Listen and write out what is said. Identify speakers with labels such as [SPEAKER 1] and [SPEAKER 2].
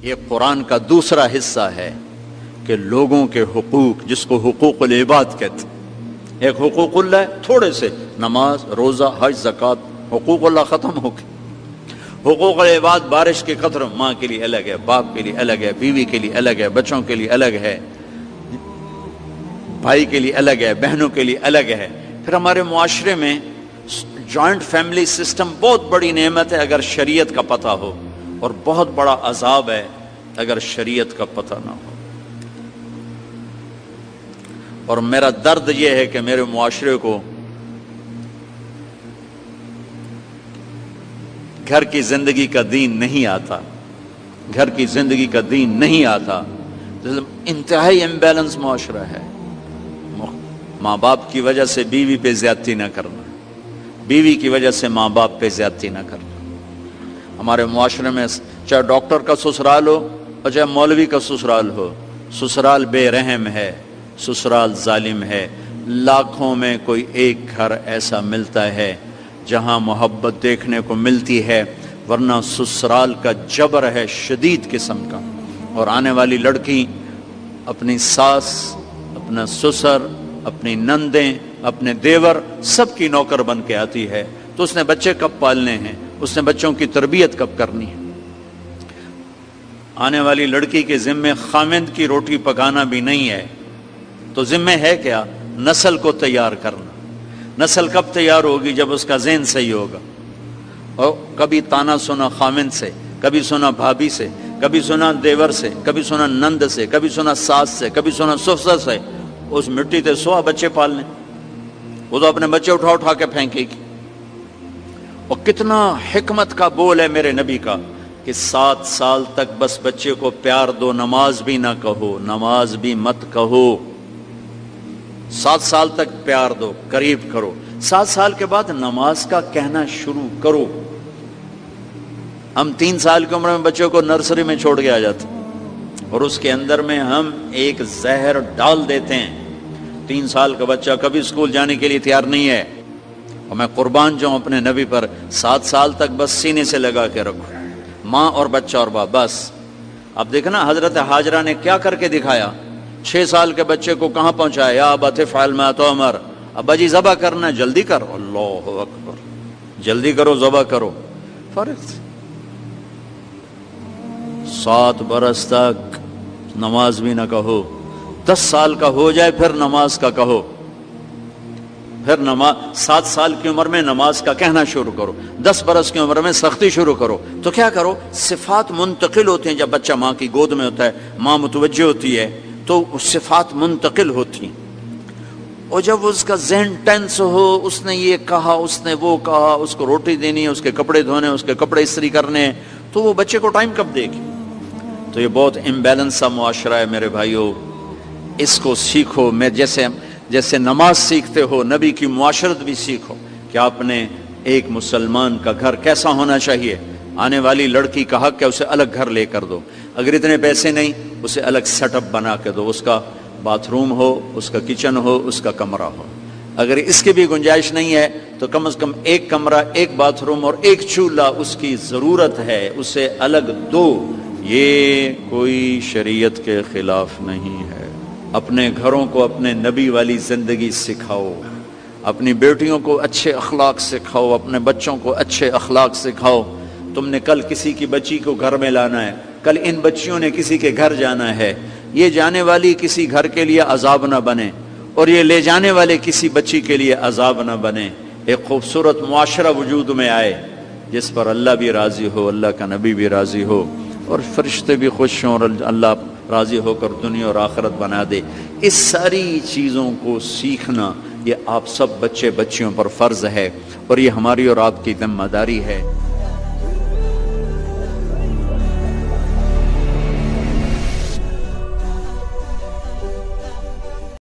[SPEAKER 1] یہ قرآن کا دوسرا حصہ ہے کہ لوگوں کے حقوق، جس کو حقوق العباد کہتے ہیں۔ ایک حقوق اللہ تھوڑے سے، نماز، روزہ، حج، زکوٰۃ، حقوق اللہ ختم ہو گئے۔ حقوق العباد بارش کے قطر، ماں کے لیے الگ ہے، باپ کے لیے الگ ہے، بیوی کے لیے الگ ہے، بچوں کے لیے الگ ہے، بھائی کے لیے الگ ہے، بہنوں کے لیے الگ ہے۔ پھر ہمارے معاشرے میں جوائنٹ فیملی سسٹم بہت بڑی نعمت ہے اگر شریعت کا پتہ ہو، اور بہت بڑا عذاب ہے اگر شریعت کا پتہ نہ ہو۔ اور میرا درد یہ ہے کہ میرے معاشرے کو گھر کی زندگی کا دین نہیں آتا، گھر کی زندگی کا دین نہیں آتا۔ انتہائی امبیلنس معاشرہ ہے۔ ماں باپ کی وجہ سے بیوی پہ زیادتی نہ کرنا، بیوی کی وجہ سے ماں باپ پہ زیادتی نہ کرنا۔ ہمارے معاشرے میں چاہے ڈاکٹر کا سسرال ہو اور چاہے مولوی کا سسرال ہو، سسرال بے رحم ہے، سسرال ظالم ہے۔ لاکھوں میں کوئی ایک گھر ایسا ملتا ہے جہاں محبت دیکھنے کو ملتی ہے، ورنہ سسرال کا جبر ہے شدید قسم کا۔ اور آنے والی لڑکی اپنی ساس، اپنا سسر، اپنی نندیں، اپنے دیور، سب کی نوکر بن کے آتی ہے، تو اس نے بچے کب پالنے ہیں، اس نے بچوں کی تربیت کب کرنی ہے۔ آنے والی لڑکی کے ذمے خامند کی روٹی پکانا بھی نہیں ہے، تو ذمہ ہے کیا؟ نسل کو تیار کرنا۔ نسل کب تیار ہوگی؟ جب اس کا ذہن صحیح ہوگا۔ اور کبھی تانا سنا خامند سے، کبھی سنا بھابھی سے، کبھی سنا دیور سے، کبھی سنا نند سے، کبھی سنا ساس سے، کبھی سنا سسر سے، اس مٹی تے سوا بچے پالنے، وہ تو اپنے بچے اٹھا اٹھا کے پھینکے گی۔ اور کتنا حکمت کا بول ہے میرے نبی کا کہ 7 سال تک بس بچے کو پیار دو، نماز بھی نہ کہو، نماز بھی مت کہو۔ 7 سال تک پیار دو، قریب کرو، 7 سال کے بعد نماز کا کہنا شروع کرو۔ ہم 3 سال کی عمر میں بچوں کو نرسری میں چھوڑ کے آ جاتے ہیں، اور اس کے اندر میں ہم ایک زہر ڈال دیتے ہیں۔ 3 سال کا بچہ کبھی اسکول جانے کے لیے تیار نہیں ہے، اور میں قربان جاؤں اپنے نبی پر، 7 سال تک بس سینے سے لگا کے رکھو، ماں اور بچہ اور باپ بس۔ اب دیکھنا حضرت ہاجرہ نے کیا کر کے دکھایا، 6 سال کے بچے کو کہاں پہنچایا، یا ابت افعل ما تؤمر، ابا جی ذبح کرنا، جلدی کر، اللہ اکبر، جلدی کرو، ذبح کرو۔ فرق 7 برس تک نماز بھی نہ کہو، 10 سال کا ہو جائے پھر نماز کا کہو، پھر نماز 7 سال کی عمر میں نماز کا کہنا شروع کرو، 10 برس کی عمر میں سختی شروع کرو۔ تو کیا کرو، صفات منتقل ہوتی ہیں۔ جب بچہ ماں کی گود میں ہوتا ہے، ماں متوجہ ہوتی ہے، تو صفات منتقل ہوتی ہیں۔ اور جب اس کا ذہن ٹینس ہو، اس نے یہ کہا، اس نے وہ کہا، اس کو روٹی دینی ہے، اس کے کپڑے دھونے، اس کے کپڑے استری کرنے ہیں، تو وہ بچے کو ٹائم کب دے گی؟ تو یہ بہت امبیلنس سا معاشرہ ہے میرے بھائیو، اس کو سیکھو۔ میں جیسے نماز سیکھتے ہو، نبی کی معاشرت بھی سیکھو کہ آپ نے ایک مسلمان کا گھر کیسا ہونا چاہیے۔ آنے والی لڑکی کا حق ہے اسے الگ گھر لے کر دو، اگر اتنے پیسے نہیں اسے الگ سیٹ اپ بنا کے دو، اس کا باتھ روم ہو، اس کا کچن ہو، اس کا کمرہ ہو۔ اگر اس کی بھی گنجائش نہیں ہے تو کم از کم ایک کمرہ، ایک باتھ روم اور ایک چولہا اس کی ضرورت ہے، اسے الگ دو۔ یہ کوئی شریعت کے خلاف نہیں ہے۔ اپنے گھروں کو اپنے نبی والی زندگی سکھاؤ، اپنی بیٹیوں کو اچھے اخلاق سکھاؤ، اپنے بچوں کو اچھے اخلاق سکھاؤ۔ تم نے کل کسی کی بچی کو گھر میں لانا ہے، کل ان بچیوں نے کسی کے گھر جانا ہے، یہ جانے والی کسی گھر کے لیے عذاب نہ بنے، اور یہ لے جانے والے کسی بچی کے لیے عذاب نہ بنے۔ ایک خوبصورت معاشرہ وجود میں آئے جس پر اللہ بھی راضی ہو، اللہ کا نبی بھی راضی ہو، اور فرشتے بھی خوش ہوں، اور اللہ راضی ہو کر دنیا اور آخرت بنا دے۔ اس ساری چیزوں کو سیکھنا یہ آپ سب بچے بچیوں پر فرض ہے، اور یہ ہماری اور آپ کی ذمہ داری ہے۔